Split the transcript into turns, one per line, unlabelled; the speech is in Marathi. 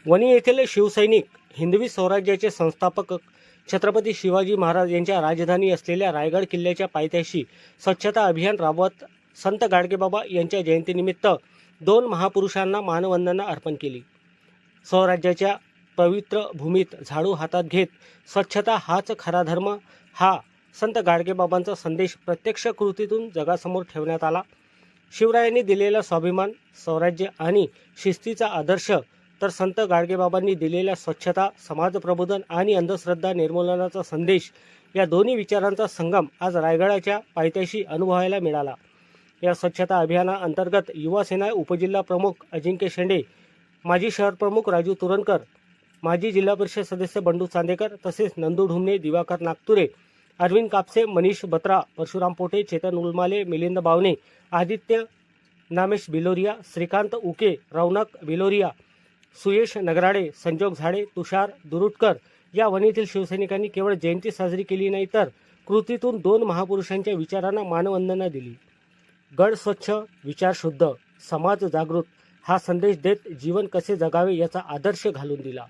वणी येथील शिवसैनिक हिंदवी स्वराज्याचे संस्थापक छत्रपती शिवाजी महाराज यांच्या राजधानी असलेल्या रायगड किल्ल्याच्या पायथ्याशी स्वच्छता अभियान राबवत संत गाडगेबाबा यांच्या जयंतीनिमित्त दोन महापुरुषांना मानवंदना अर्पण केली। स्वराज्याच्या पवित्र भूमीत झाडू हातात घेत स्वच्छता हाच खरा धर्म हा संत गाडगेबाबांचा संदेश प्रत्यक्ष कृतीतून जगासमोर ठेवण्यात आला। शिवरायांनी दिलेला स्वाभिमान, स्वराज्य आणि शिस्तीचा आदर्श तर संत गाडगेबाबांनी दिलेल्या स्वच्छता, समाज प्रबोधन आणि अंधश्रद्धा निर्मूलनाचा संदेश या दोन्ही विचारांचा संगम आज रायगडाच्या पायथ्याशी अनुभवायला मिळाला। या स्वच्छता अभियानाअंतर्गत युवा सेना उपजिल्हा प्रमुख अजिंक्य शेंडे, माजी शहर प्रमुख राजू तुरंकर, माजी जिल्हा परिषद सदस्य बंडू चांदेकर तसेच नंदू ढुमणे, दिवाकर नागतुरे, अरविंद कापसे, मनीष बत्रा, परशुराम पोटे, चेतन उलमाले, मिलिंद बावणे, आदित्य नामेश बिलोरिया, श्रीकांत उके, रौनक बिलोरिया, सुयश नगराडे, संजोग झाडे, तुषार दुरुटकर या वणीतील शिवसैनिकांनी केवळ जयंती साजरी केली नाही तर कृतीतून दोन महापुरुषांच्या विचारांना मानवंदना दिली। गड स्वच्छ, विचार शुद्ध, समाज जागृत हा संदेश देत जीवन कसे जगावे याचा आदर्श घालून दिला।